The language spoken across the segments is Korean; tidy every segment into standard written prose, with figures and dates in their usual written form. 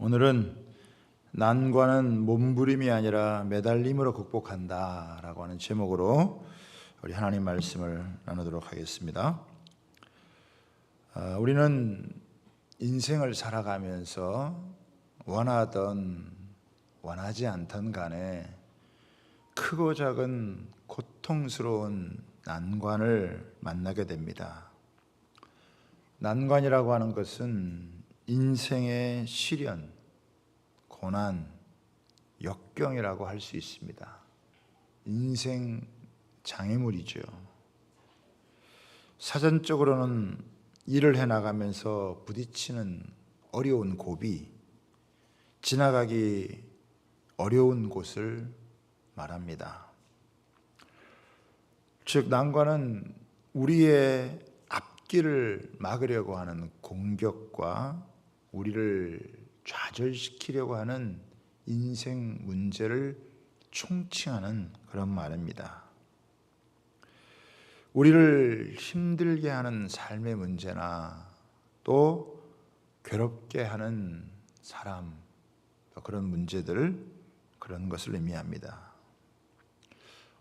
오늘은 난관은 몸부림이 아니라 매달림으로 극복한다 라고 하는 제목으로 우리 하나님 말씀을 나누도록 하겠습니다. 우리는 인생을 살아가면서 원하든 원하지 않든 간에 크고 작은 고통스러운 난관을 만나게 됩니다. 난관이라고 하는 것은 인생의 시련, 고난, 역경이라고 할 수 있습니다. 인생 장애물이죠. 사전적으로는 일을 해나가면서 부딪히는 어려운 고비, 지나가기 어려운 곳을 말합니다. 즉, 난관은 우리의 앞길을 막으려고 하는 공격과 우리를 좌절시키려고 하는 인생 문제를 총칭하는 그런 말입니다. 우리를 힘들게 하는 삶의 문제나 또 괴롭게 하는 사람, 그런 문제들, 그런 것을 의미합니다.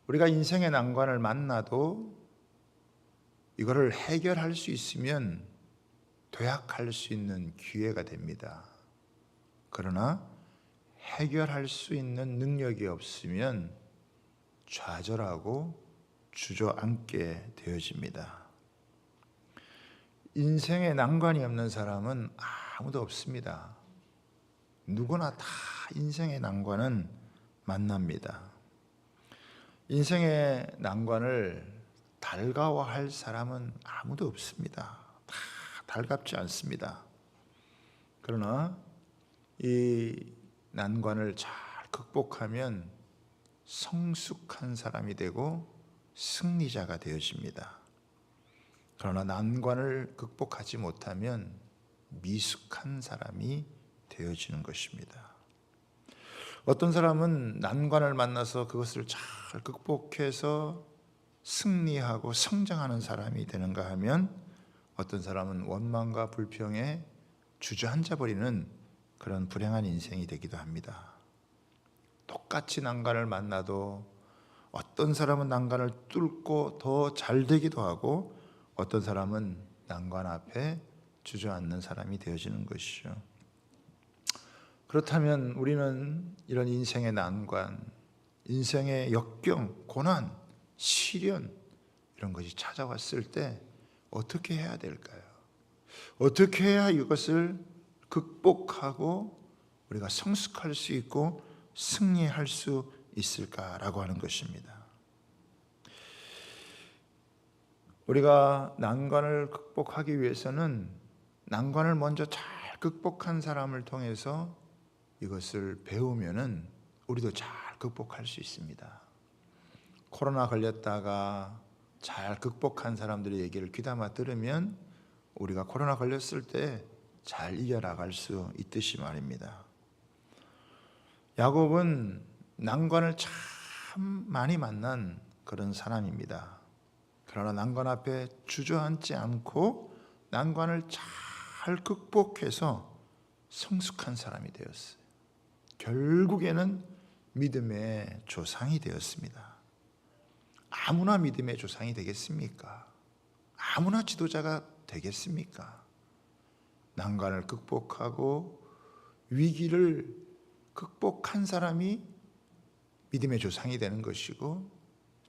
우리가 인생의 난관을 만나도 이거를 해결할 수 있으면 도약할 수 있는 기회가 됩니다. 그러나 해결할 수 있는 능력이 없으면 좌절하고 주저앉게 되어집니다. 인생에 난관이 없는 사람은 아무도 없습니다. 누구나 다 인생의 난관은 만납니다. 인생의 난관을 달가워할 사람은 아무도 없습니다. 다 달갑지 않습니다. 그러나 이 난관을 잘 극복하면 성숙한 사람이 되고 승리자가 되어집니다. 그러나 난관을 극복하지 못하면 미숙한 사람이 되어지는 것입니다. 어떤 사람은 난관을 만나서 그것을 잘 극복해서 승리하고 성장하는 사람이 되는가 하면 어떤 사람은 원망과 불평에 주저앉아 버리는 그런 불행한 인생이 되기도 합니다. 똑같이 난관을 만나도 어떤 사람은 난관을 뚫고 더 잘 되기도 하고 어떤 사람은 난관 앞에 주저앉는 사람이 되어지는 것이죠. 그렇다면 우리는 이런 인생의 난관, 인생의 역경, 고난, 시련 이런 것이 찾아왔을 때 어떻게 해야 될까요? 어떻게 해야 이것을 극복하고 우리가 성숙할 수 있고 승리할 수 있을까라고 하는 것입니다. 우리가 난관을 극복하기 위해서는 난관을 먼저 잘 극복한 사람을 통해서 이것을 배우면은 우리도 잘 극복할 수 있습니다. 코로나 걸렸다가 잘 극복한 사람들의 얘기를 귀담아 들으면 우리가 코로나 걸렸을 때 잘 이겨나갈 수 있듯이 말입니다. 야곱은 난관을 참 많이 만난 그런 사람입니다. 그러나 난관 앞에 주저앉지 않고 난관을 잘 극복해서 성숙한 사람이 되었어요. 결국에는 믿음의 조상이 되었습니다. 아무나 믿음의 조상이 되겠습니까? 아무나 지도자가 되겠습니까? 난관을 극복하고 위기를 극복한 사람이 믿음의 조상이 되는 것이고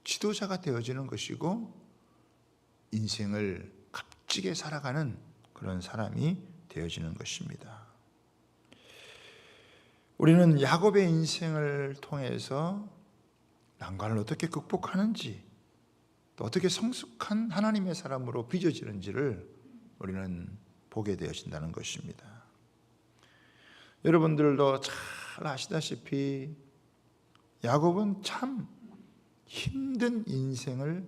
지도자가 되어지는 것이고 인생을 값지게 살아가는 그런 사람이 되어지는 것입니다. 우리는 야곱의 인생을 통해서 난관을 어떻게 극복하는지 또 어떻게 성숙한 하나님의 사람으로 빚어지는지를 우리는 보게 되어진다는 것입니다. 여러분들도 잘 아시다시피 야곱은 참 힘든 인생을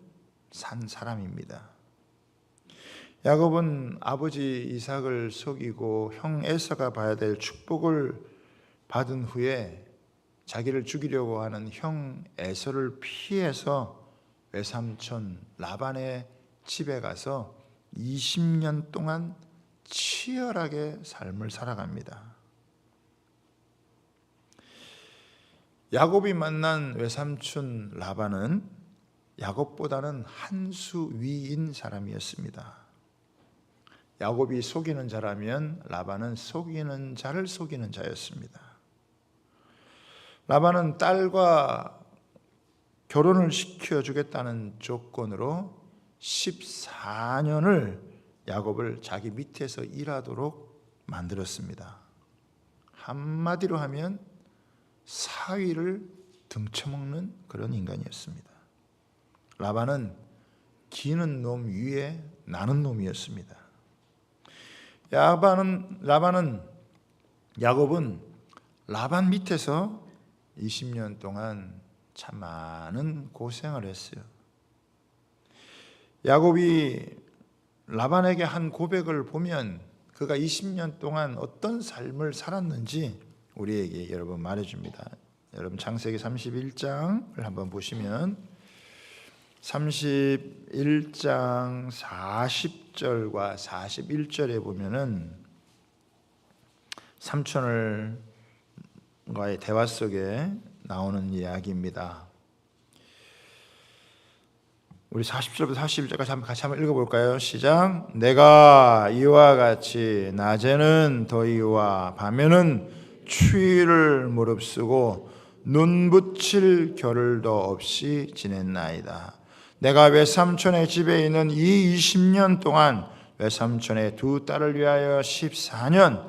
산 사람입니다. 야곱은 아버지 이삭을 속이고 형 에서가 봐야 될 축복을 받은 후에 자기를 죽이려고 하는 형 에서를 피해서 외삼촌 라반의 집에 가서 20년 동안 치열하게 삶을 살아갑니다. 야곱이 만난 외삼촌 라반은 야곱보다는 한 수 위인 사람이었습니다. 야곱이 속이는 자라면 라반은 속이는 자를 속이는 자였습니다. 라반은 딸과 결혼을 시켜주겠다는 조건으로 14년을 야곱을 자기 밑에서 일하도록 만들었습니다. 한마디로 하면 사위를 등쳐먹는 그런 인간이었습니다. 라반은 기는 놈 위에 나는 놈이었습니다. 야곱은 라반 밑에서 20년 동안 참 많은 고생을 했어요. 야곱이 라반에게 한 고백을 보면 그가 20년 동안 어떤 삶을 살았는지 우리에게 여러분 말해줍니다. 여러분 창세기 31장을 한번 보시면 31장 40절과 41절에 보면은 삼촌과의 대화 속에 나오는 이야기입니다. 우리 40절부터 41절까지 같이 한번 읽어볼까요? 시작. 내가 이와 같이 낮에는 더위와 밤에는 추위를 무릅쓰고 눈 붙일 겨를도 없이 지냈나이다. 내가 외삼촌의 집에 있는 이 20년 동안 외삼촌의 두 딸을 위하여 14년,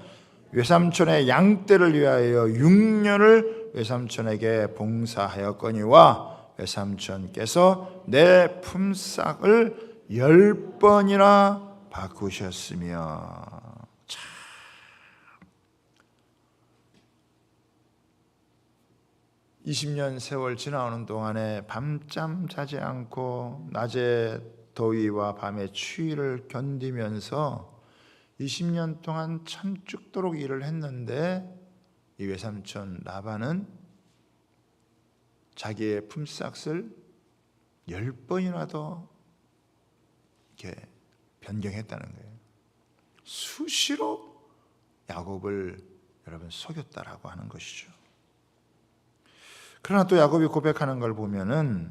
외삼촌의 양떼를 위하여 6년을 외삼촌에게 봉사하였거니와 외삼촌께서 내 품삯을 10번이나 바꾸셨으며. 참, 20년 세월 지나오는 동안에 밤잠 자지 않고 낮에 더위와 밤에 추위를 견디면서 20년 동안 참 죽도록 일을 했는데 이 외삼촌 라반은 자기의 품삯을 10번이나 더 이렇게 변경했다는 거예요. 수시로 야곱을 여러분 속였다라고 하는 것이죠. 그러나 또 야곱이 고백하는 걸 보면은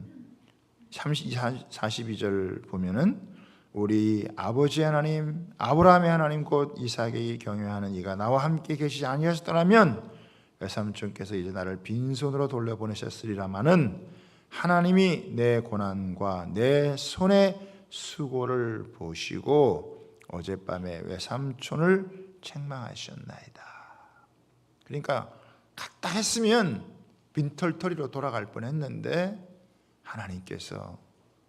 42절 보면은 우리 아버지 하나님 아브라함의 하나님 곧 이삭이 경외하는 이가 나와 함께 계시지 아니하셨더라면 외삼촌께서 이제 나를 빈손으로 돌려보내셨으리라마는 하나님이 내 고난과 내 손의 수고를 보시고 어젯밤에 외삼촌을 책망하셨나이다. 그러니까 갔다 했으면 빈털터리로 돌아갈 뻔했는데 하나님께서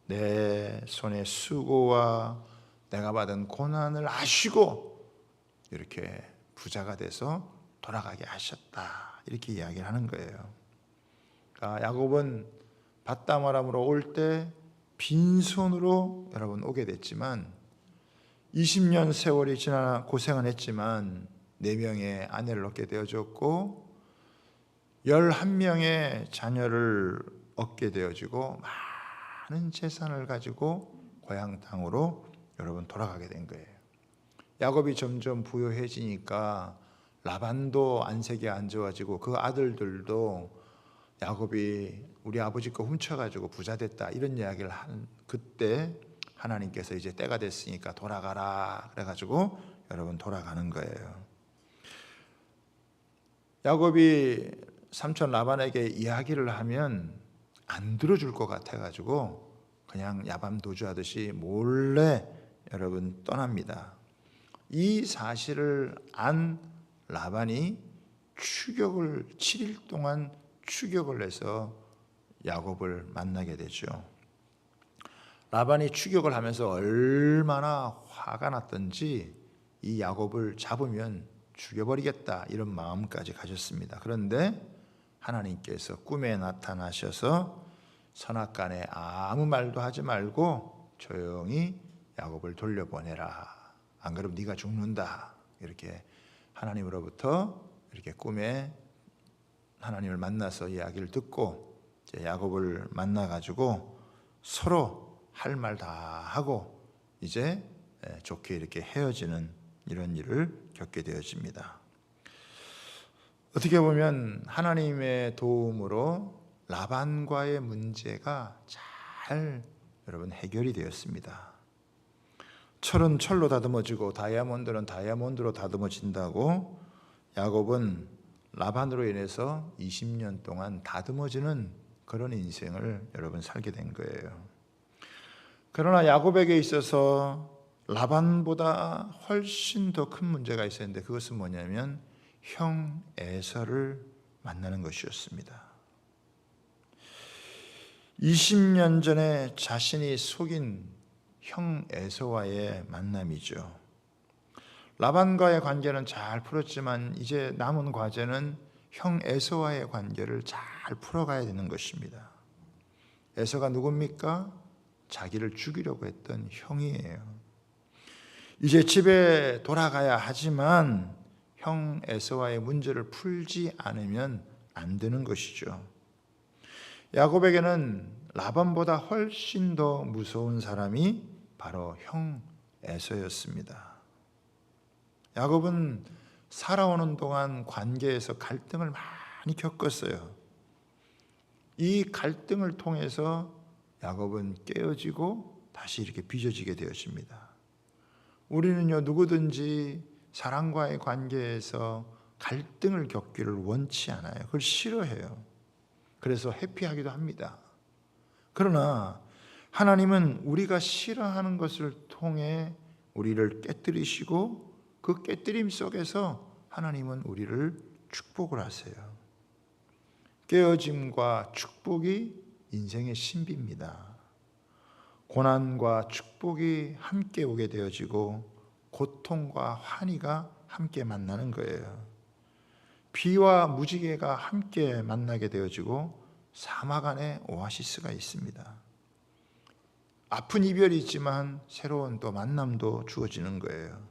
내 손의 수고와 내가 받은 고난을 아시고 이렇게 부자가 돼서 돌아가게 하셨다. 이렇게 이야기를 하는 거예요. 그러니까 야곱은 밧다마람으로 올 때 빈손으로 여러분 오게 됐지만 20년 세월이 지나 고생은 했지만 4명의 아내를 얻게 되어졌고 11명의 자녀를 얻게 되어지고 많은 재산을 가지고 고향 땅으로 여러분 돌아가게 된 거예요. 야곱이 점점 부유해지니까 라반도 안색이 안 좋아지고 그 아들들도 야곱이 우리 아버지 거 훔쳐가지고 부자 됐다 이런 이야기를 한 그때 하나님께서 이제 때가 됐으니까 돌아가라 그래가지고 여러분 돌아가는 거예요. 야곱이 삼촌 라반에게 이야기를 하면 안 들어줄 것 같아가지고 그냥 야밤도주하듯이 몰래 여러분 떠납니다. 이 사실을 안 라반이 7일 동안 추격을 해서 야곱을 만나게 되죠. 라반이 추격을 하면서 얼마나 화가 났던지 이 야곱을 잡으면 죽여버리겠다 이런 마음까지 가졌습니다. 그런데 하나님께서 꿈에 나타나셔서 선악간에 아무 말도 하지 말고 조용히 야곱을 돌려보내라. 안 그러면 네가 죽는다. 이렇게 하나님으로부터 이렇게 꿈에 하나님을 만나서 이야기를 듣고 이제 야곱을 만나가지고 서로 할 말 다 하고 이제 좋게 이렇게 헤어지는 이런 일을 겪게 되어집니다. 어떻게 보면 하나님의 도움으로 라반과의 문제가 잘 여러분 해결이 되었습니다. 철은 철로 다듬어지고 다이아몬드는 다이아몬드로 다듬어진다고 야곱은 라반으로 인해서 20년 동안 다듬어지는 그런 인생을 여러분 살게 된 거예요. 그러나 야곱에게 있어서 라반보다 훨씬 더 큰 문제가 있었는데 그것은 뭐냐면 형 에서를 만나는 것이었습니다. 20년 전에 자신이 속인 형 에서와의 만남이죠. 라반과의 관계는 잘 풀었지만 이제 남은 과제는 형 에서와의 관계를 잘 풀어가야 되는 것입니다. 에서가 누굽니까? 자기를 죽이려고 했던 형이에요. 이제 집에 돌아가야 하지만 형 에서와의 문제를 풀지 않으면 안 되는 것이죠. 야곱에게는 라반보다 훨씬 더 무서운 사람이 바로 형 에서였습니다. 야곱은 살아오는 동안 관계에서 갈등을 많이 겪었어요. 이 갈등을 통해서 야곱은 깨어지고 다시 이렇게 빚어지게 되었습니다. 우리는요, 누구든지 사랑과의 관계에서 갈등을 겪기를 원치 않아요. 그걸 싫어해요. 그래서 회피하기도 합니다. 그러나 하나님은 우리가 싫어하는 것을 통해 우리를 깨뜨리시고 그 깨뜨림 속에서 하나님은 우리를 축복을 하세요. 깨어짐과 축복이 인생의 신비입니다. 고난과 축복이 함께 오게 되어지고 고통과 환희가 함께 만나는 거예요. 비와 무지개가 함께 만나게 되어지고 사막 안에 오아시스가 있습니다. 아픈 이별이 있지만 새로운 또 만남도 주어지는 거예요.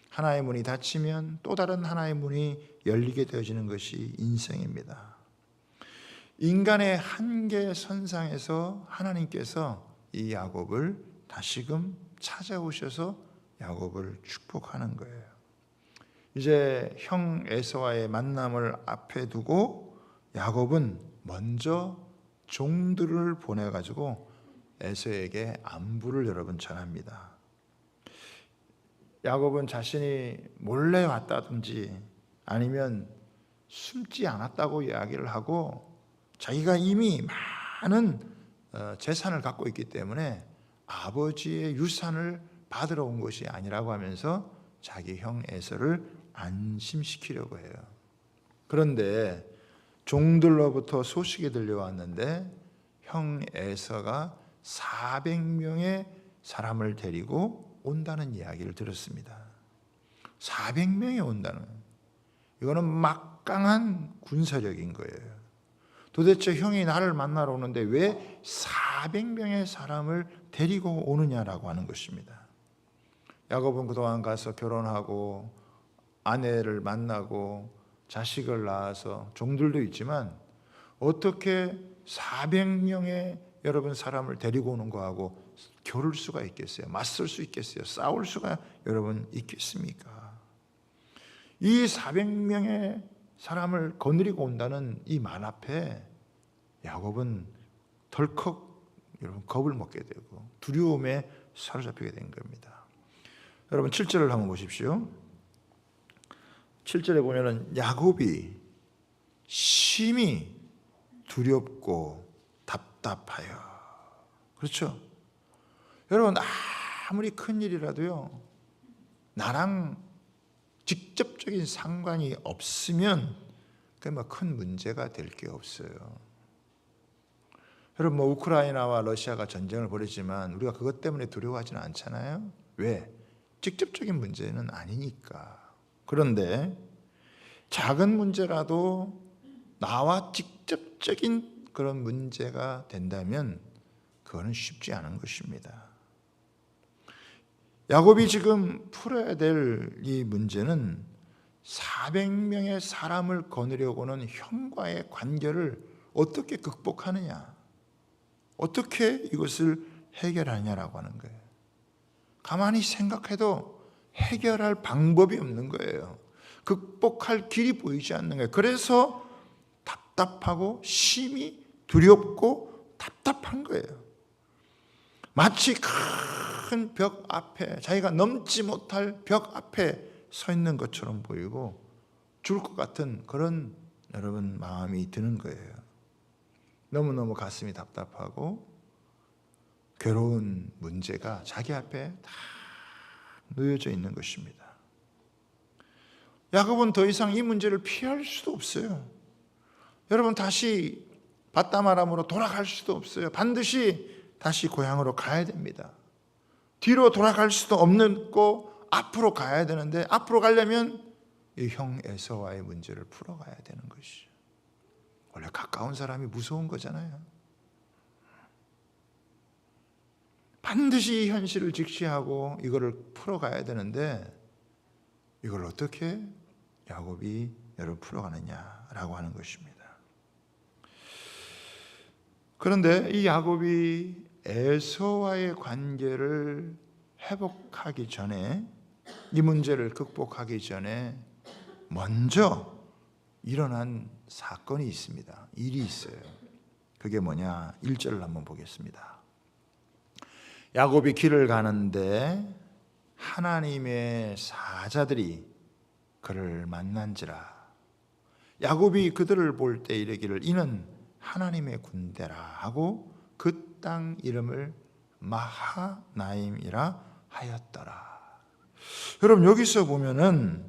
하나의 문이 닫히면 또 다른 하나의 문이 열리게 되어지는 것이 인생입니다. 인간의 한계 선상에서 하나님께서 이 야곱을 다시금 찾아오셔서 야곱을 축복하는 거예요. 이제 형 에서와의 만남을 앞에 두고 야곱은 먼저 종들을 보내가지고 에서에게 안부를 여러분 전합니다. 야곱은 자신이 몰래 왔다든지 아니면 숨지 않았다고 이야기를 하고 자기가 이미 많은 재산을 갖고 있기 때문에 아버지의 유산을 받으러 온 것이 아니라고 하면서 자기 형 에서를 안심시키려고 해요. 그런데 종들로부터 소식이 들려왔는데 형 에서가 400명의 사람을 데리고 온다는 이야기를 들었습니다. 400명이 온다는, 이거는 막강한 군사력인 거예요. 도대체 형이 나를 만나러 오는데 왜 400명의 사람을 데리고 오느냐라고 하는 것입니다. 야곱은 그동안 가서 결혼하고 아내를 만나고 자식을 낳아서 종들도 있지만 어떻게 400명의 여러분 사람을 데리고 오는 거하고 겨룰 수가 있겠어요? 맞설 수 있겠어요? 싸울 수가 여러분 있겠습니까? 이 400명의 사람을 거느리고 온다는 이 말 앞에 야곱은 덜컥 여러분 겁을 먹게 되고 두려움에 사로잡히게 된 겁니다. 여러분 7절을 한번 보십시오. 7절에 보면은 야곱이 심히 두렵고 답답하여. 그렇죠? 여러분 아무리 큰 일이라도요 나랑 직접적인 상관이 없으면 그 뭐 큰 문제가 될 게 없어요. 여러분 뭐 우크라이나와 러시아가 전쟁을 벌이지만 우리가 그것 때문에 두려워하지는 않잖아요. 왜? 직접적인 문제는 아니니까. 그런데 작은 문제라도 나와 직접적인 그런 문제가 된다면 그거는 쉽지 않은 것입니다. 야곱이 지금 풀어야 될 이 문제는 400명의 사람을 거느려고는 형과의 관계를 어떻게 극복하느냐, 어떻게 이것을 해결하냐라고 하는 거예요. 가만히 생각해도 해결할 방법이 없는 거예요. 극복할 길이 보이지 않는 거예요. 그래서 답답하고 심히 두렵고 답답한 거예요. 마치 큰 벽 앞에, 자기가 넘지 못할 벽 앞에 서 있는 것처럼 보이고 죽을 것 같은 그런 여러분 마음이 드는 거예요. 너무너무 가슴이 답답하고 괴로운 문제가 자기 앞에 다 놓여져 있는 것입니다. 야곱은 더 이상 이 문제를 피할 수도 없어요. 여러분, 다시 밧다마람으로 돌아갈 수도 없어요. 반드시 다시 고향으로 가야 됩니다. 뒤로 돌아갈 수도 없고 앞으로 가야 되는데, 앞으로 가려면 이 형 에서와의 문제를 풀어가야 되는 것이죠. 원래 가까운 사람이 무서운 거잖아요. 반드시 이 현실을 직시하고 이거를 풀어가야 되는데, 이걸 어떻게 야곱이 여러분 풀어가느냐라고 하는 것입니다. 그런데 이 야곱이 에서와의 관계를 회복하기 전에, 이 문제를 극복하기 전에 먼저 일어난 사건이 있습니다. 일이 있어요. 그게 뭐냐? 1절을 한번 보겠습니다. 야곱이 길을 가는데 하나님의 사자들이 그를 만난지라. 야곱이 그들을 볼 때 이르기를 이는 하나님의 군대라 하고 그 땅 이름을 마하나임이라 하였더라. 여러분, 여기서 보면은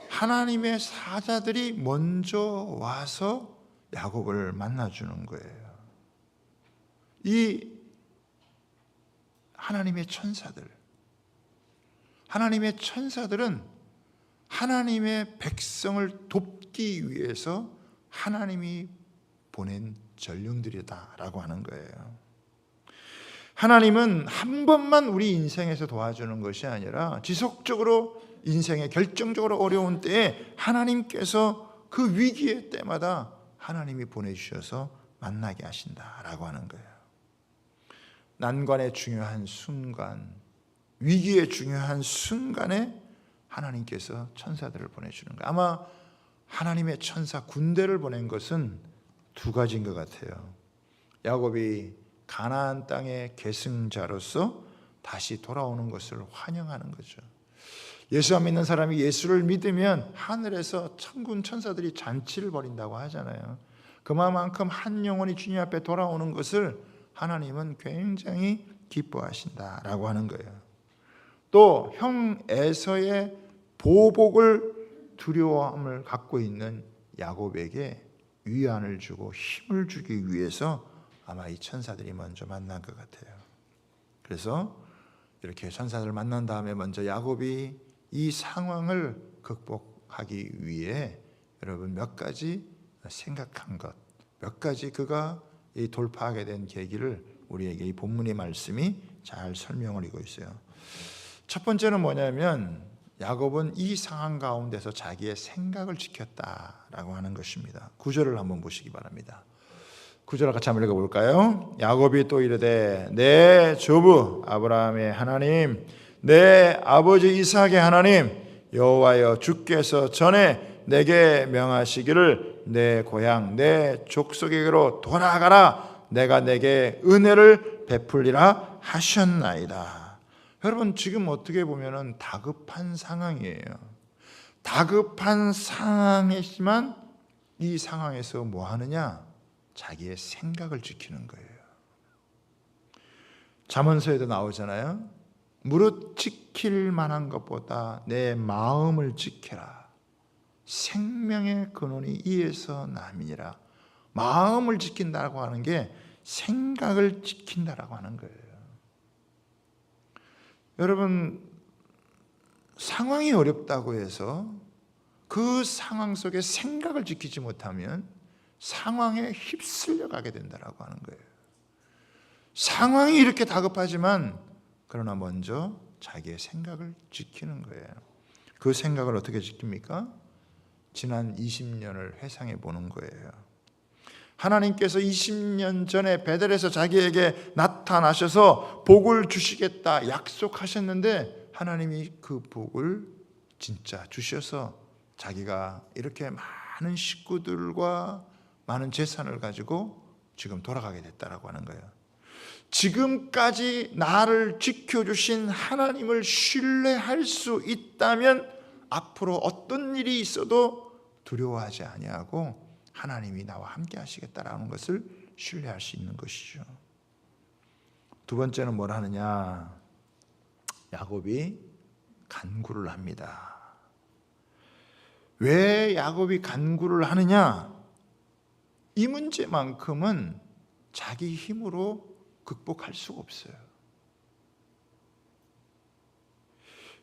하나님의 사자들이 먼저 와서 야곱을 만나주는 거예요. 이 하나님의 천사들은 하나님의 백성을 돕기 위해서 하나님이 보낸 전령들이다라고 하는 거예요. 하나님은 한 번만 우리 인생에서 도와주는 것이 아니라 지속적으로 인생에 결정적으로 어려운 때에 하나님께서 그 위기의 때마다 하나님이 보내주셔서 만나게 하신다라고 하는 거예요. 난관의 중요한 순간, 위기의 중요한 순간에 하나님께서 천사들을 보내주는 거예요. 아마 하나님의 천사 군대를 보낸 것은 두 가지인 것 같아요. 야곱이 가나안 땅의 계승자로서 다시 돌아오는 것을 환영하는 거죠. 예수 안 믿는 사람이 예수를 믿으면 하늘에서 천군 천사들이 잔치를 벌인다고 하잖아요. 그만큼 한 영혼이 주님 앞에 돌아오는 것을 하나님은 굉장히 기뻐하신다라고 하는 거예요. 또 형 에서의 보복을 두려움을 갖고 있는 야곱에게 위안을 주고 힘을 주기 위해서 아마 이 천사들이 먼저 만난 것 같아요. 그래서 이렇게 천사들을 만난 다음에 먼저 야곱이 이 상황을 극복하기 위해 여러분 몇 가지 생각한 것, 몇 가지 그가 이 돌파하게 된 계기를 우리에게 이 본문의 말씀이 잘 설명을 하고 있어요. 첫 번째는 뭐냐면 야곱은 이 상황 가운데서 자기의 생각을 지켰다라고 하는 것입니다. 9절을 한번 보시기 바랍니다. 9절을 같이 한번 읽어볼까요? 야곱이 또 이르되 내 조부 아브라함의 하나님, 내 아버지 이삭의 하나님 여호와여, 주께서 전에 내게 명하시기를 내 고향 내 족속에게로 돌아가라, 내가 내게 은혜를 베풀리라 하셨나이다. 여러분, 지금 어떻게 보면은 다급한 상황이에요. 다급한 상황이지만 이 상황에서 뭐 하느냐? 자기의 생각을 지키는 거예요. 잠언서에도 나오잖아요. 무릇 지킬 만한 것보다 내 마음을 지켜라. 생명의 근원이 이에서 남이니라. 마음을 지킨다고 하는 게 생각을 지킨다라고 하는 거예요. 여러분, 상황이 어렵다고 해서 그 상황 속에 생각을 지키지 못하면 상황에 휩쓸려 가게 된다라고 하는 거예요. 상황이 이렇게 다급하지만 그러나 먼저 자기의 생각을 지키는 거예요. 그 생각을 어떻게 지킵니까? 지난 20년을 회상해 보는 거예요. 하나님께서 20년 전에 베델에서 자기에게 나타나셔서 복을 주시겠다 약속하셨는데 하나님이 그 복을 진짜 주셔서 자기가 이렇게 많은 식구들과 많은 재산을 가지고 지금 돌아가게 됐다라고 하는 거예요. 지금까지 나를 지켜주신 하나님을 신뢰할 수 있다면 앞으로 어떤 일이 있어도 두려워하지 아니하고 하나님이 나와 함께 하시겠다라는 것을 신뢰할 수 있는 것이죠. 두 번째는 뭘 하느냐? 야곱이 간구를 합니다. 왜 야곱이 간구를 하느냐? 이 문제만큼은 자기 힘으로 극복할 수가 없어요.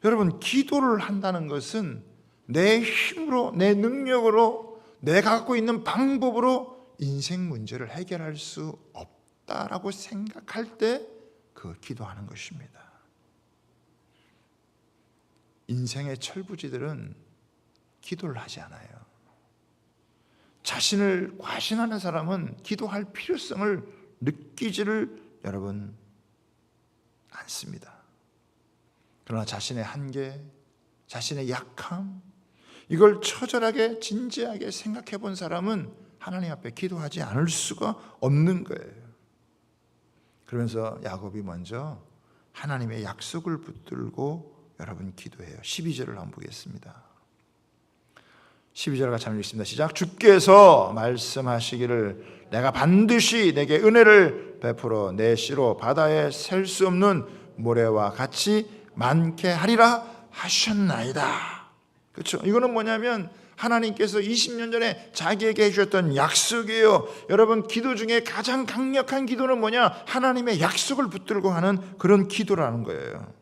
여러분, 기도를 한다는 것은 내 힘으로, 내 능력으로, 내가 갖고 있는 방법으로 인생 문제를 해결할 수 없다라고 생각할 때 그 기도하는 것입니다. 인생의 철부지들은 기도를 하지 않아요. 자신을 과신하는 사람은 기도할 필요성을 느끼지를 여러분 않습니다. 그러나 자신의 한계, 자신의 약함, 이걸 처절하게 진지하게 생각해 본 사람은 하나님 앞에 기도하지 않을 수가 없는 거예요. 그러면서 야곱이 먼저 하나님의 약속을 붙들고 여러분 기도해요. 12절을 한번 보겠습니다. 12절 같이 한번 읽습니다. 시작. 주께서 말씀하시기를 내가 반드시 내게 은혜를 베풀어 내 씨로 바다에 셀 수 없는 모래와 같이 많게 하리라 하셨나이다. 그렇죠? 이거는 뭐냐면 하나님께서 20년 전에 자기에게 해주셨던 약속이에요. 여러분, 기도 중에 가장 강력한 기도는 뭐냐? 하나님의 약속을 붙들고 하는 그런 기도라는 거예요.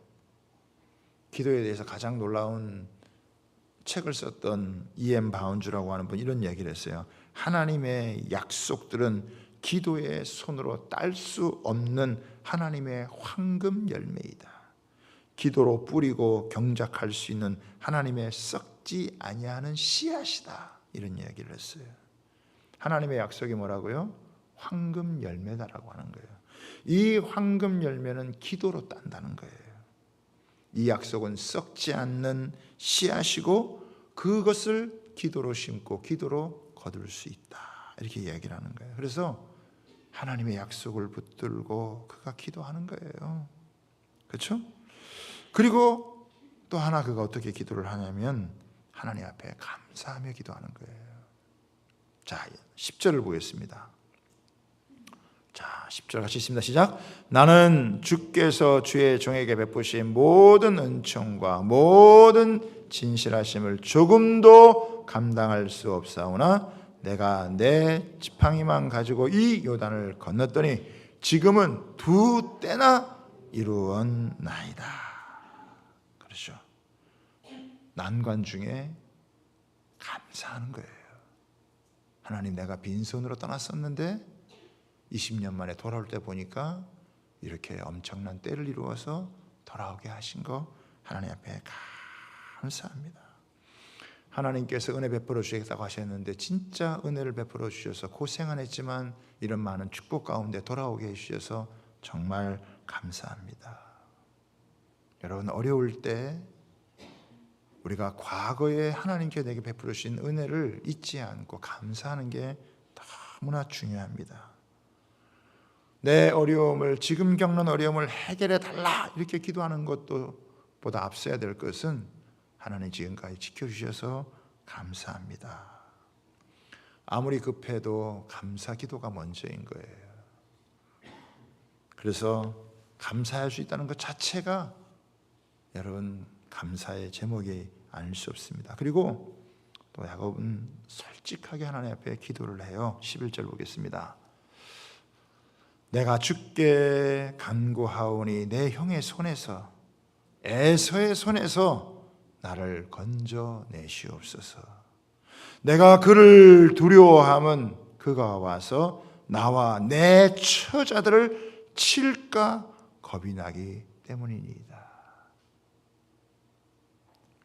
기도에 대해서 가장 놀라운 책을 썼던 E.M. 바운즈라고 하는 분 이런 얘기를 했어요. 하나님의 약속들은 기도의 손으로 딸 수 없는 하나님의 황금 열매이다. 기도로 뿌리고 경작할 수 있는 하나님의 썩지 아니하는 씨앗이다. 이런 이야기를 했어요. 하나님의 약속이 뭐라고요? 황금 열매다라고 하는 거예요. 이 황금 열매는 기도로 딴다는 거예요. 이 약속은 썩지 않는 씨앗이고 그것을 기도로 심고 기도로 거둘 수 있다. 이렇게 이야기를 하는 거예요. 그래서 하나님의 약속을 붙들고 그가 기도하는 거예요. 그렇죠? 그리고 또 하나 그가 어떻게 기도를 하냐면 하나님 앞에 감사하며 기도하는 거예요. 자, 10절을 보겠습니다. 자, 10절 같이 있습니다. 시작. 나는 주께서 주의 종에게 베푸신 모든 은총과 모든 진실하심을 조금도 감당할 수 없사오나 내가 내 지팡이만 가지고 이 요단을 건넜더니 지금은 두 때나 이루었나이다. 그렇죠. 난관 중에 감사하는 거예요. 하나님, 내가 빈손으로 떠났었는데 20년 만에 돌아올 때 보니까 이렇게 엄청난 때를 이루어서 돌아오게 하신 거 하나님 앞에 감사합니다. 하나님께서 은혜 베풀어 주시겠다고 하셨는데 진짜 은혜를 베풀어 주셔서 고생 안 했지만 이런 많은 축복 가운데 돌아오게 해주셔서 정말 감사합니다. 여러분, 어려울 때 우리가 과거에 하나님께 내게 베풀어 주신 은혜를 잊지 않고 감사하는 게 너무나 중요합니다. 내 어려움을, 지금 겪는 어려움을 해결해 달라 이렇게 기도하는 것도 보다 앞서야 될 것은 하나님 지금까지 지켜주셔서 감사합니다. 아무리 급해도 감사 기도가 먼저인 거예요. 그래서 감사할 수 있다는 것 자체가 여러분 감사의 제목이 아닐 수 없습니다. 그리고 또 야곱은 솔직하게 하나님 앞에 기도를 해요. 11절 보겠습니다. 내가 주께 간구하오니 내 형의 손에서 에서의 손에서 나를 건져내시옵소서. 내가 그를 두려워함은 그가 와서 나와 내 처자들을 칠까 겁이 나기 때문이니이다.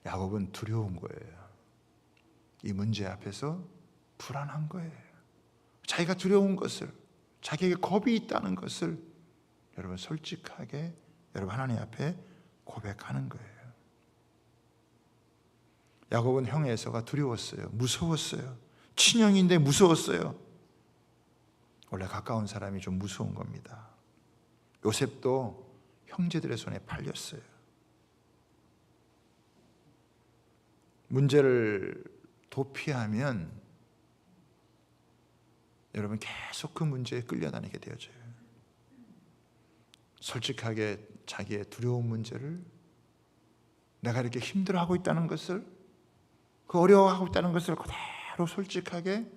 야곱은 두려운 거예요. 이 문제 앞에서 불안한 거예요. 자기가 두려운 것을, 자기에게 겁이 있다는 것을 여러분 솔직하게 여러분 하나님 앞에 고백하는 거예요. 야곱은 형 에서가 두려웠어요. 무서웠어요. 친형인데 무서웠어요. 원래 가까운 사람이 좀 무서운 겁니다. 요셉도 형제들의 손에 팔렸어요. 문제를 도피하면 여러분 계속 그 문제에 끌려다니게 되어져요. 솔직하게 자기의 두려운 문제를, 내가 이렇게 힘들어하고 있다는 것을, 그 어려워하고 있다는 것을 그대로 솔직하게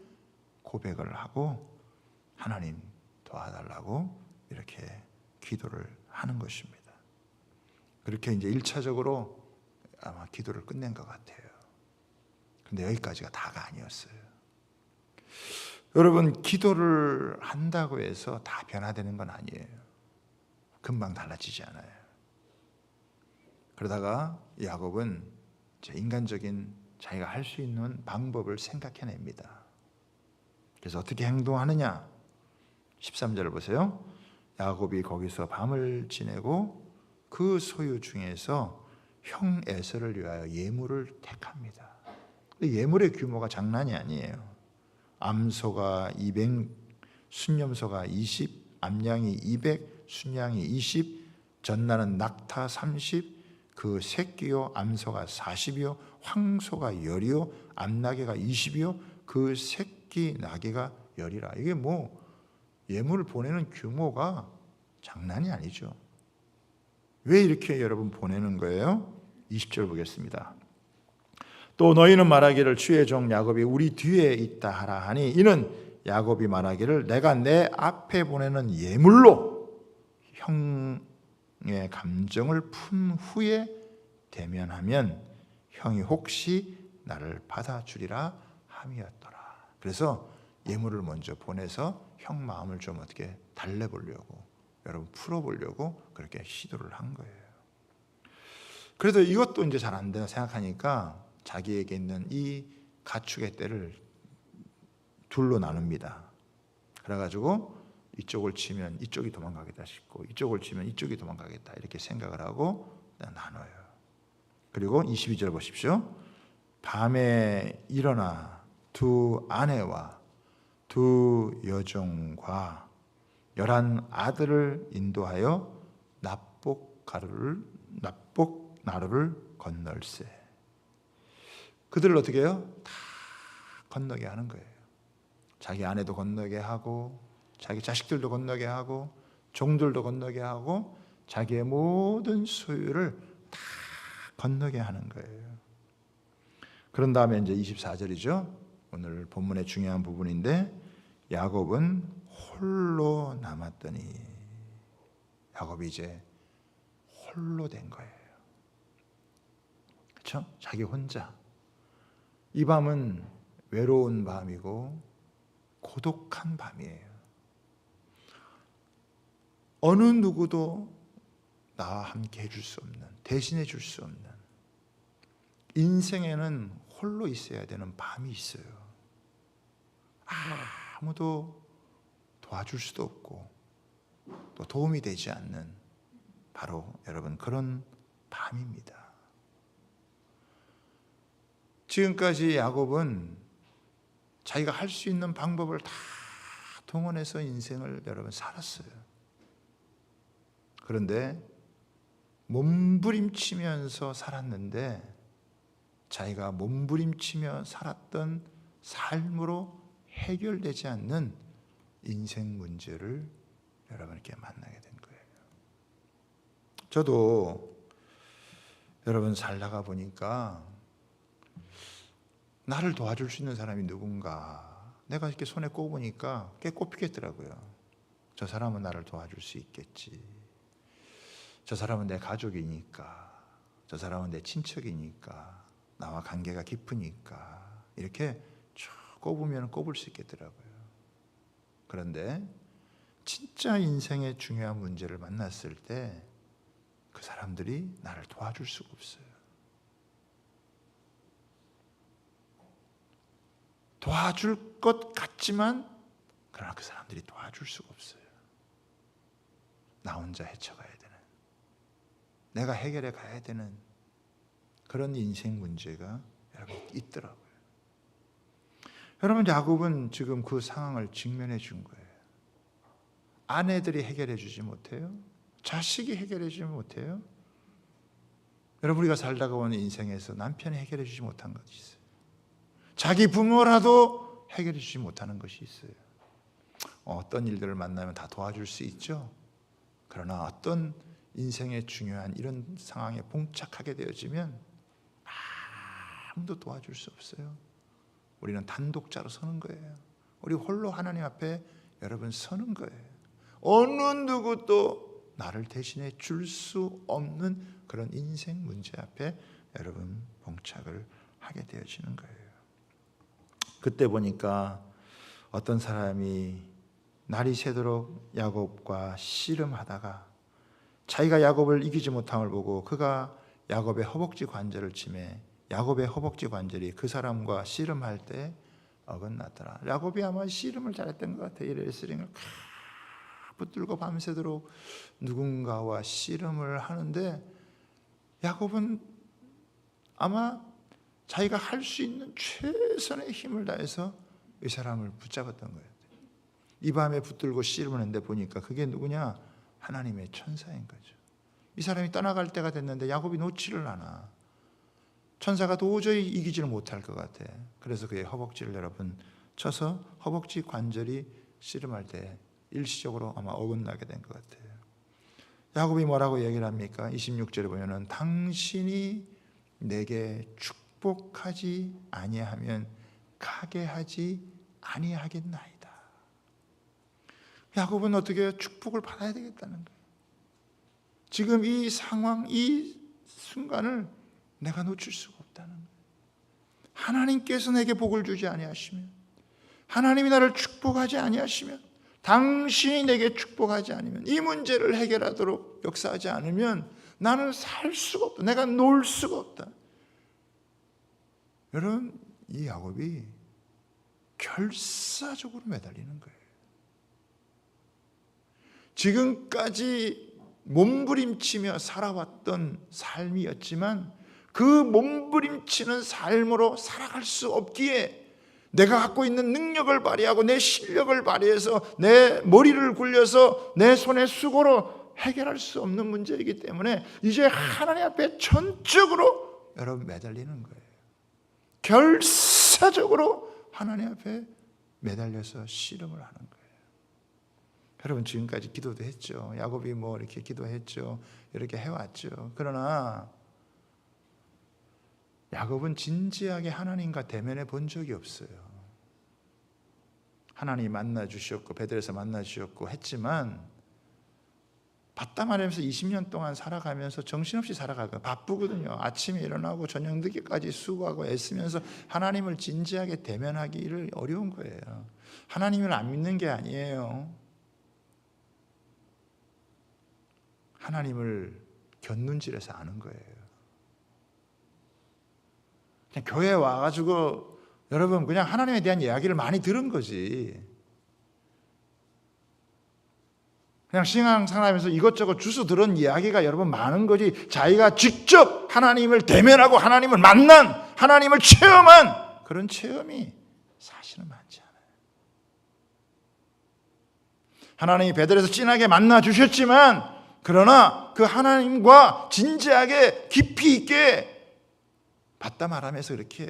고백을 하고 하나님 도와달라고 이렇게 기도를 하는 것입니다. 그렇게 이제 1차적으로 아마 기도를 끝낸 것 같아요. 근데 여기까지가 다가 아니었어요. 여러분, 기도를 한다고 해서 다 변화되는 건 아니에요. 금방 달라지지 않아요. 그러다가 야곱은 인간적인 자기가 할 수 있는 방법을 생각해냅니다. 그래서 어떻게 행동하느냐? 13절을 보세요. 야곱이 거기서 밤을 지내고 그 소유 중에서 형 에서를 위하여 예물을 택합니다. 예물의 규모가 장난이 아니에요. 암소가 200, 순념소가 20, 암양이 200, 순양이 20, 전나는 낙타 30, 그 새끼요 암소가 40이요, 황소가 10이요, 암나귀가 20이요, 그 새끼 나귀가 10이라. 이게 뭐 예물을 보내는 규모가 장난이 아니죠. 왜 이렇게 여러분 보내는 거예요? 20절 보겠습니다. 또 너희는 말하기를 주의 종 야곱이 우리 뒤에 있다 하라 하니, 이는 야곱이 말하기를 내가 내 앞에 보내는 예물로 형의 감정을 푼 후에 대면하면 형이 혹시 나를 받아주리라 함이었더라. 그래서 예물을 먼저 보내서 형 마음을 좀 어떻게 달래보려고, 여러분 풀어보려고 그렇게 시도를 한 거예요. 그래도 이것도 이제 잘 안 된다 생각하니까 자기에게 있는 이 가축의 떼를 둘로 나눕니다. 그래가지고 이쪽을 치면 이쪽이 도망가겠다 싶고, 이쪽을 치면 이쪽이 도망가겠다 이렇게 생각을 하고 나눠요. 그리고 22절 보십시오. 밤에 일어나 두 아내와 두 여종과 11 아들을 인도하여 납복 나루를 건널세. 그들을 어떻게 해요? 다 건너게 하는 거예요. 자기 아내도 건너게 하고, 자기 자식들도 건너게 하고, 종들도 건너게 하고, 자기의 모든 소유를 다 건너게 하는 거예요. 그런 다음에 이제 24절이죠. 오늘 본문의 중요한 부분인데, 야곱은 홀로 남았더니, 야곱이 이제 홀로 된 거예요. 그렇죠? 자기 혼자. 이 밤은 외로운 밤이고 고독한 밤이에요. 어느 누구도 나와 함께 해줄 수 없는, 대신해 줄 수 없는, 인생에는 홀로 있어야 되는 밤이 있어요. 아무도 도와줄 수도 없고 또 도움이 되지 않는, 바로 여러분 그런 밤입니다. 지금까지 야곱은 자기가 할 수 있는 방법을 다 동원해서 인생을 여러분 살았어요. 그런데 몸부림치면서 살았는데, 자기가 몸부림치며 살았던 삶으로 해결되지 않는 인생 문제를 여러분께 만나게 된 거예요. 저도 여러분 살다가 보니까 나를 도와줄 수 있는 사람이 누군가, 내가 이렇게 손에 꼽으니까 꽤 꼽히겠더라고요. 저 사람은 나를 도와줄 수 있겠지. 저 사람은 내 가족이니까, 저 사람은 내 친척이니까, 나와 관계가 깊으니까, 이렇게 쭉 꼽으면 꼽을 수 있겠더라고요. 그런데 진짜 인생의 중요한 문제를 만났을 때 그 사람들이 나를 도와줄 수가 없어요. 도와줄 것 같지만 그러나 그 사람들이 도와줄 수가 없어요. 나 혼자 헤쳐가야 되는, 내가 해결해 가야 되는 그런 인생 문제가 여러분 있더라고요. 여러분, 야곱은 지금 그 상황을 직면해 준 거예요. 아내들이 해결해 주지 못해요. 자식이 해결해 주지 못해요. 여러분, 우리가 살다가 오는 인생에서 남편이 해결해 주지 못한 것이 있어요. 자기 부모라도 해결해 주지 못하는 것이 있어요. 어떤 일들을 만나면 다 도와줄 수 있죠. 그러나 어떤 인생의 중요한 이런 상황에 봉착하게 되어지면 아무도 도와줄 수 없어요. 우리는 단독자로 서는 거예요. 우리 홀로 하나님 앞에 여러분 서는 거예요. 어느 누구도 나를 대신해 줄 수 없는 그런 인생 문제 앞에 여러분 봉착을 하게 되어지는 거예요. 그때 보니까 어떤 사람이 날이 새도록 야곱과 씨름하다가 자기가 야곱을 이기지 못함을 보고 그가 야곱의 허벅지 관절을 치매 야곱의 허벅지 관절이 그 사람과 씨름할 때 어긋났더라. 야곱이 아마 씨름을 잘했던 것 같아요. 이 레슬링을 붙들고 밤새도록 누군가와 씨름을 하는데 야곱은 아마 자기가 할 수 있는 최선의 힘을 다해서 이 사람을 붙잡았던 거예요. 이 밤에 붙들고 씨름을 했는데 보니까 그게 누구냐? 하나님의 천사인 거죠. 이 사람이 떠나갈 때가 됐는데 야곱이 놓지를 않아. 천사가 도저히 이기지를 못할 것 같아. 그래서 그의 허벅지를 여러분 쳐서 허벅지 관절이 씨름할 때 일시적으로 아마 어긋나게 된 것 같아요. 야곱이 뭐라고 얘기를 합니까? 26절에 보면은 당신이 내게 축복하지 아니하면 가게 하지 아니하겠나이다. 야곱은 어떻게 축복을 받아야 되겠다는 거예요. 지금 이 상황, 이 순간을 내가 놓칠 수가 없다는 거예요. 하나님께서 내게 복을 주지 아니하시면, 하나님이 나를 축복하지 아니하시면, 당신이 내게 축복하지 않으면, 이 문제를 해결하도록 역사하지 않으면 나는 살 수가 없다. 내가 놀 수가 없다. 여러분, 이 야곱이 결사적으로 매달리는 거예요. 지금까지 몸부림치며 살아왔던 삶이었지만 그 몸부림치는 삶으로 살아갈 수 없기에 내가 갖고 있는 능력을 발휘하고 내 실력을 발휘해서 내 머리를 굴려서 내 손의 수고로 해결할 수 없는 문제이기 때문에 이제 하나님 앞에 전적으로 여러분 매달리는 거예요. 결사적으로 하나님 앞에 매달려서 씨름을 하는 거예요. 여러분, 지금까지 기도도 했죠. 야곱이 뭐 이렇게 기도했죠. 이렇게 해왔죠. 그러나 야곱은 진지하게 하나님과 대면해 본 적이 없어요. 하나님이 만나 주셨고 베델에서 만나 주셨고 했지만 바다 마련에서 20년 동안 살아가면서 정신없이 살아가고 바쁘거든요. 아침에 일어나고 저녁 늦게까지 수고하고 애쓰면서 하나님을 진지하게 대면하기를 어려운 거예요. 하나님을 안 믿는 게 아니에요. 하나님을 곁눈질해서 아는 거예요. 그냥 교회에 와가지고 여러분 그냥 하나님에 대한 이야기를 많이 들은 거지. 그냥 신앙생활하면서 이것저것 주워 들은 이야기가 여러분 많은 거지. 자기가 직접 하나님을 대면하고 하나님을 만난, 하나님을 체험한 그런 체험이 사실은 많지 않아요. 하나님이 베델에서 진하게 만나 주셨지만 그러나 그 하나님과 진지하게 깊이 있게 받다 말하면서 이렇게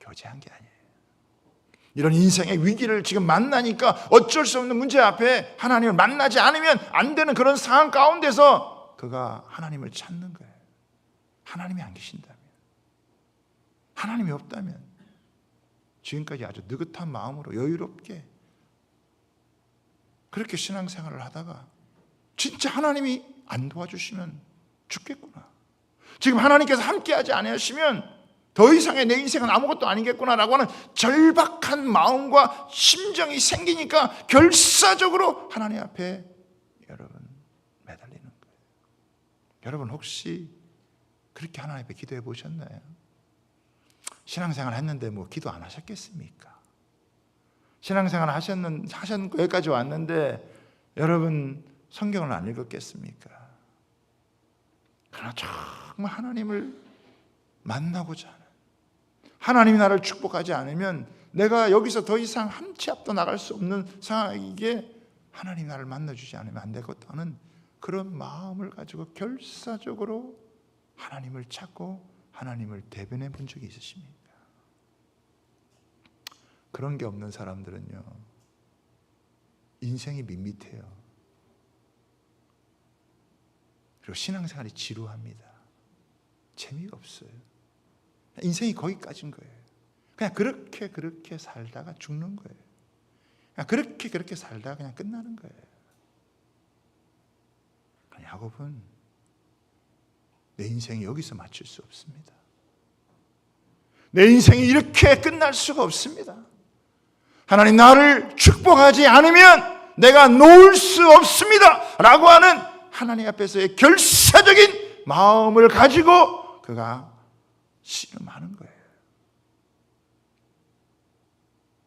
교제한 게 아니에요. 이런 인생의 위기를 지금 만나니까 어쩔 수 없는 문제 앞에 하나님을 만나지 않으면 안 되는 그런 상황 가운데서 그가 하나님을 찾는 거예요. 하나님이 안 계신다면, 하나님이 없다면 지금까지 아주 느긋한 마음으로 여유롭게 그렇게 신앙생활을 하다가 진짜 하나님이 안 도와주시면 죽겠구나. 지금 하나님께서 함께하지 않으시면 더 이상의 내 인생은 아무것도 아니겠구나라고 하는 절박한 마음과 심정이 생기니까 결사적으로 하나님 앞에 여러분 매달리는 거예요. 여러분 혹시 그렇게 하나님 앞에 기도해 보셨나요? 신앙생활 했는데 뭐 기도 안 하셨겠습니까? 신앙생활 하셨는 여기까지 왔는데 여러분 성경을 안 읽었겠습니까? 그러나 정말 하나님을 만나고자 하는, 하나님이 나를 축복하지 않으면 내가 여기서 더 이상 한 치 앞도 나갈 수 없는 상황이기에 하나님 나를 만나주지 않으면 안 되겠다는 그런 마음을 가지고 결사적으로 하나님을 찾고 하나님을 대변해 본 적이 있으십니까? 그런 게 없는 사람들은요, 인생이 밋밋해요. 그리고 신앙생활이 지루합니다. 재미가 없어요. 인생이 거기까지인 거예요. 그냥 그렇게 살다가 죽는 거예요. 그냥 그렇게 살다가 그냥 끝나는 거예요. 야곱은 내 인생이 여기서 마칠 수 없습니다. 내 인생이 이렇게 끝날 수가 없습니다. 하나님 나를 축복하지 않으면 내가 놓을 수 없습니다 라고 하는 하나님 앞에서의 결사적인 마음을 가지고 그가 씨름하는 거예요.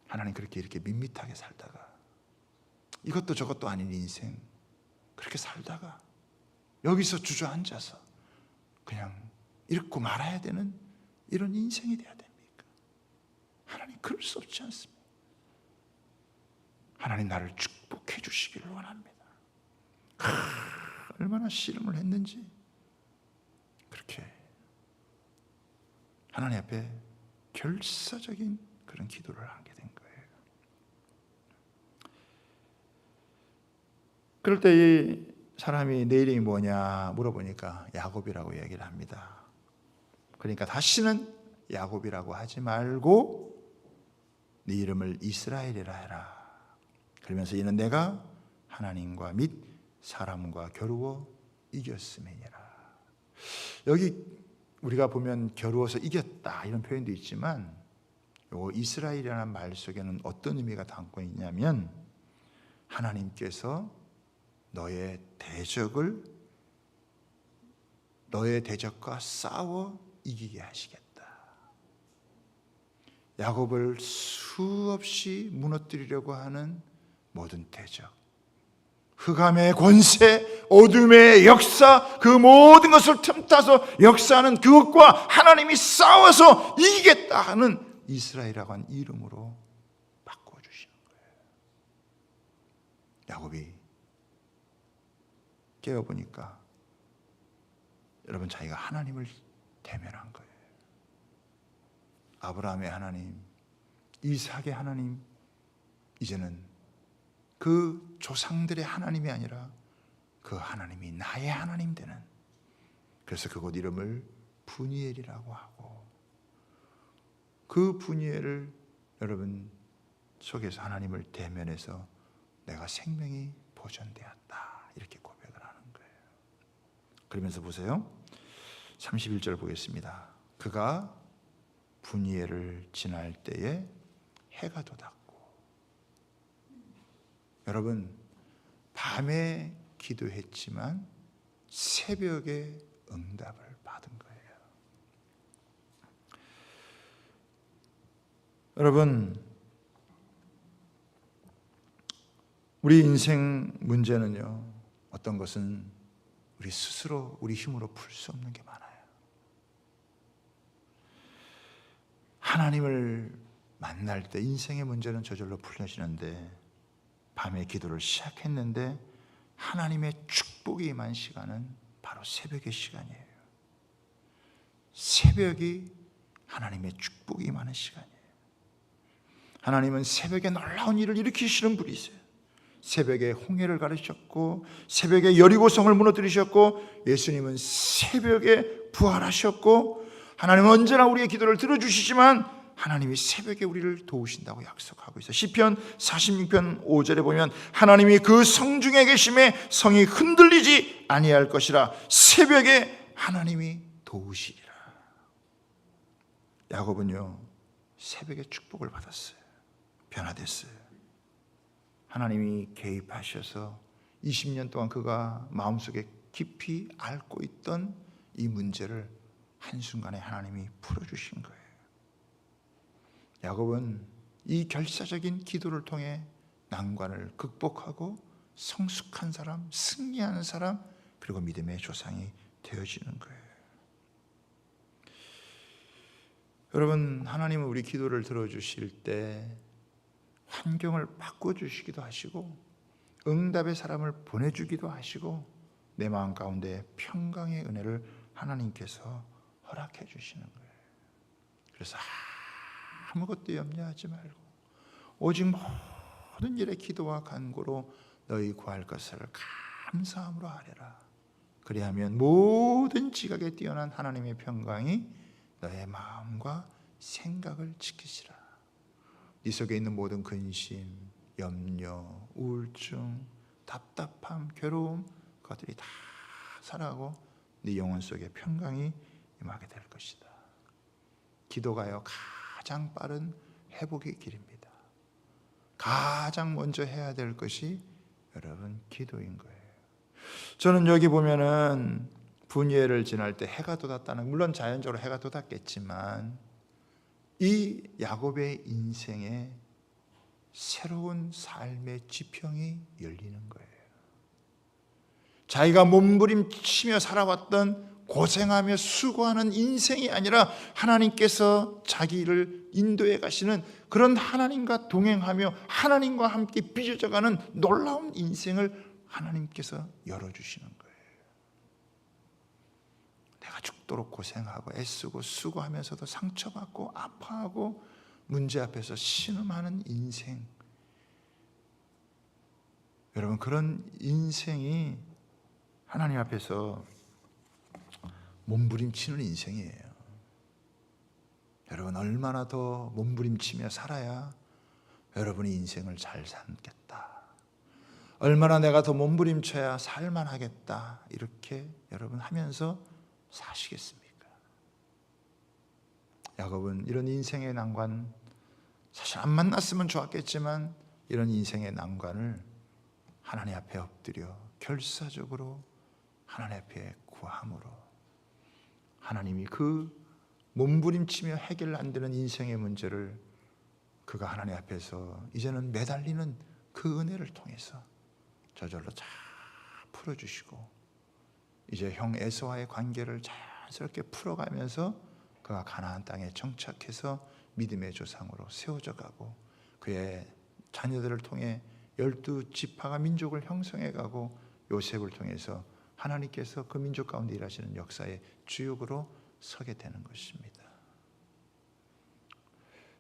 하나님 그렇게 이렇게 밋밋하게 살다가 이것도 저것도 아닌 인생 그렇게 살다가 여기서 주저앉아서 그냥 잃고 말아야 되는 이런 인생이 돼야 됩니까? 하나님 그럴 수 없지 않습니다. 하나님 나를 축복해 주시기를 원합니다. 얼마나 씨름을 했는지 그렇게 하나님 앞에 결사적인 그런 기도를 하게 된 거예요. 그럴 때 이 사람이 내 이름이 뭐냐 물어보니까 야곱이라고 얘기를 합니다. 그러니까 다시는 야곱이라고 하지 말고 네 이름을 이스라엘이라 해라. 그러면서 이는 내가 하나님과 및 사람과 겨루어 이겼음이니라. 여기 우리가 보면 겨루어서 이겼다 이런 표현도 있지만 요 이스라엘이라는 말 속에는 어떤 의미가 담고 있냐면 하나님께서 너의 대적과 싸워 이기게 하시겠다. 야곱을 수없이 무너뜨리려고 하는 모든 대적, 흑암의 권세, 어둠의 역사, 그 모든 것을 틈타서 역사하는 그것과 하나님이 싸워서 이기겠다 하는 이스라엘이라고 하는 이름으로 바꿔주시는 거예요. 야곱이 깨어보니까 여러분 자기가 하나님을 대면한 거예요. 아브라함의 하나님, 이삭의 하나님, 이제는 그 조상들의 하나님이 아니라 그 하나님이 나의 하나님 되는, 그래서 그곳 이름을 브니엘이라고 하고, 그 브니엘을 여러분 속에서 하나님을 대면해서 내가 생명이 보존되었다 이렇게 고백을 하는 거예요. 그러면서 보세요, 31절 보겠습니다. 그가 브니엘을 지날 때에 해가 돋았고, 여러분 밤에 기도했지만 새벽에 응답을 받은 거예요. 여러분 우리 인생 문제는요, 어떤 것은 우리 스스로 우리 힘으로 풀 수 없는 게 많아요. 하나님을 만날 때 인생의 문제는 저절로 풀려지는데, 밤에 기도를 시작했는데 하나님의 축복이 임한 시간은 바로 새벽의 시간이에요. 새벽이 하나님의 축복이 임하는 시간이에요. 하나님은 새벽에 놀라운 일을 일으키시는 분이세요. 새벽에 홍해를 가르셨고, 새벽에 여리고성을 무너뜨리셨고, 예수님은 새벽에 부활하셨고, 하나님은 언제나 우리의 기도를 들어주시지만 하나님이 새벽에 우리를 도우신다고 약속하고 있어요. 시편 46편 5절에 보면 하나님이 그 성중에 계심에 성이 흔들리지 아니할 것이라, 새벽에 하나님이 도우시리라. 야곱은요 새벽에 축복을 받았어요. 변화됐어요. 하나님이 개입하셔서 20년 동안 그가 마음속에 깊이 앓고 있던 이 문제를 한순간에 하나님이 풀어주신 거예요. 야곱은 이 결사적인 기도를 통해 난관을 극복하고 성숙한 사람, 승리하는 사람, 그리고 믿음의 조상이 되어지는 거예요. 여러분, 하나님은 우리 기도를 들어주실 때 환경을 바꿔주시기도 하시고 응답의 사람을 보내주기도 하시고 내 마음 가운데 평강의 은혜를 하나님께서 허락해 주시는 거예요. 그래서 아무것도 염려하지 말고 오직 모든 일에 기도와 간구로 너희 구할 것을 감사함으로 아뢰라. 그리하면 모든 지각에 뛰어난 하나님의 평강이 너의 마음과 생각을 지키시라. 네 속에 있는 모든 근심, 염려, 우울증, 답답함, 괴로움, 그것들이 다 사라고 네 영혼 속에 평강이 임하게 될 것이다. 기도가요, 가장 빠른 회복의 길입니다. 가장 먼저 해야 될 것이 여러분 기도인 거예요. 저는 여기 보면은 분이엘을 지날 때 해가 돋았다는, 물론 자연적으로 해가 돋았겠지만 이 야곱의 인생에 새로운 삶의 지평이 열리는 거예요. 자기가 몸부림치며 살아왔던 고생하며 수고하는 인생이 아니라 하나님께서 자기를 인도해 가시는 그런 하나님과 동행하며 하나님과 함께 빚어져가는 놀라운 인생을 하나님께서 열어주시는 거예요. 내가 죽도록 고생하고 애쓰고 수고하면서도 상처받고 아파하고 문제 앞에서 신음하는 인생, 여러분 그런 인생이 하나님 앞에서 몸부림치는 인생이에요. 여러분 얼마나 더 몸부림치며 살아야 여러분이 인생을 잘 살겠다, 얼마나 내가 더 몸부림쳐야 살만하겠다, 이렇게 여러분 하면서 사시겠습니까? 야곱은 이런 인생의 난관, 사실 안 만났으면 좋았겠지만 이런 인생의 난관을 하나님 앞에 엎드려 결사적으로 하나님 앞에 구함으로 하나님이 그 몸부림치며 해결 안 되는 인생의 문제를 그가 하나님 앞에서 이제는 매달리는 그 은혜를 통해서 저절로 잘 풀어주시고 이제 형 에서와의 관계를 자연스럽게 풀어가면서 그가 가나안 땅에 정착해서 믿음의 조상으로 세워져 가고 그의 자녀들을 통해 12지파가 민족을 형성해 가고 요셉을 통해서 하나님께서 그 민족 가운데 일하시는 역사의 주역으로 서게 되는 것입니다.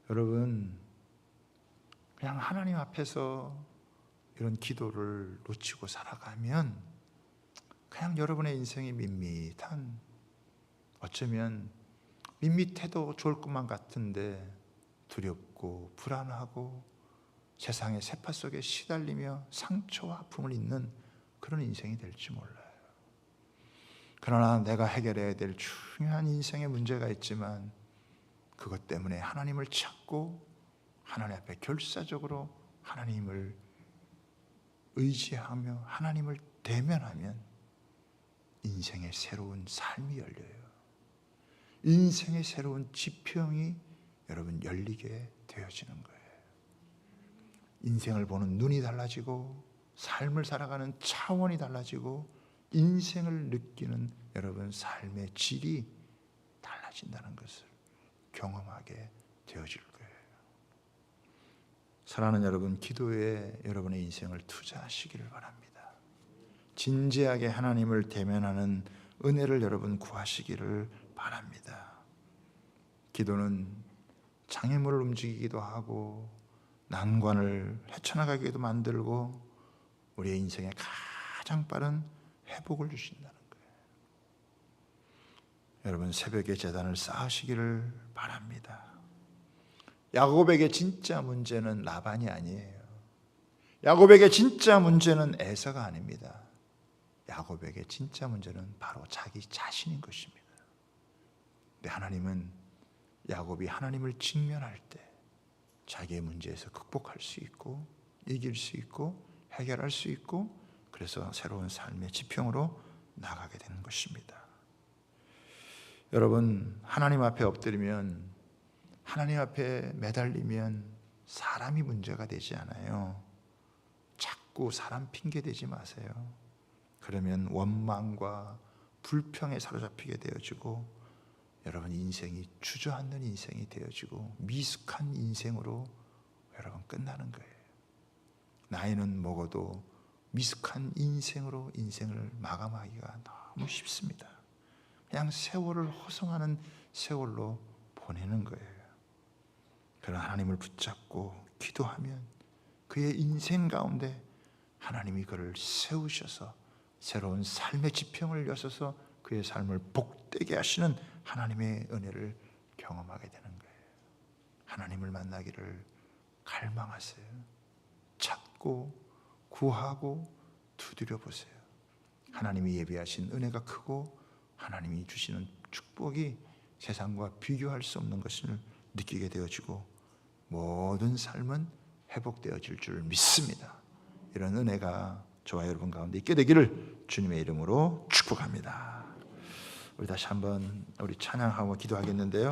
여러분 그냥 하나님 앞에서 이런 기도를 놓치고 살아가면 그냥 여러분의 인생이 밋밋한, 어쩌면 밋밋해도 좋을 것만 같은데 두렵고 불안하고 세상의 세파 속에 시달리며 상처와 아픔을 잊는 그런 인생이 될지 몰라요. 그러나 내가 해결해야 될 중요한 인생의 문제가 있지만 그것 때문에 하나님을 찾고 하나님 앞에 결사적으로 하나님을 의지하며 하나님을 대면하면 인생의 새로운 삶이 열려요. 인생의 새로운 지평이 여러분 열리게 되어지는 거예요. 인생을 보는 눈이 달라지고 삶을 살아가는 차원이 달라지고 인생을 느끼는 여러분 삶의 질이 달라진다는 것을 경험하게 되어질 거예요. 사랑하는 여러분, 기도에 여러분의 인생을 투자하시기를 바랍니다. 진지하게 하나님을 대면하는 은혜를 여러분 구하시기를 바랍니다. 기도는 장애물을 움직이기도 하고 난관을 헤쳐나가기도 만들고 우리의 인생에 가장 빠른 회복을 주신다는 거예요. 여러분 새벽에 제단을 쌓으시기를 바랍니다. 야곱에게 진짜 문제는 라반이 아니에요. 야곱에게 진짜 문제는 에서가 아닙니다. 야곱에게 진짜 문제는 바로 자기 자신인 것입니다. 근데 하나님은 야곱이 하나님을 직면할 때 자기의 문제에서 극복할 수 있고 이길 수 있고 해결할 수 있고 그래서 새로운 삶의 지평으로 나가게 되는 것입니다. 여러분 하나님 앞에 엎드리면, 하나님 앞에 매달리면 사람이 문제가 되지 않아요. 자꾸 사람 핑계 대지 마세요. 그러면 원망과 불평에 사로잡히게 되어지고 여러분 인생이 주저앉는 인생이 되어지고 미숙한 인생으로 여러분 끝나는 거예요. 나이는 먹어도 미숙한 인생으로 인생을 마감하기가 너무 쉽습니다. 그냥 세월을 호송하는 세월로 보내는 거예요. 그러나 하나님을 붙잡고 기도하면 그의 인생 가운데 하나님이 그를 세우셔서 새로운 삶의 지평을 여셔서 그의 삶을 복되게 하시는 하나님의 은혜를 경험하게 되는 거예요. 하나님을 만나기를 갈망하세요. 찾고 구하고 두드려 보세요. 하나님이 예비하신 은혜가 크고 하나님이 주시는 축복이 세상과 비교할 수 없는 것을 느끼게 되어지고 모든 삶은 회복되어질 줄 믿습니다. 이런 은혜가 저와 여러분 가운데 있게 되기를 주님의 이름으로 축복합니다. 우리 다시 한번 우리 찬양하고 기도하겠는데요.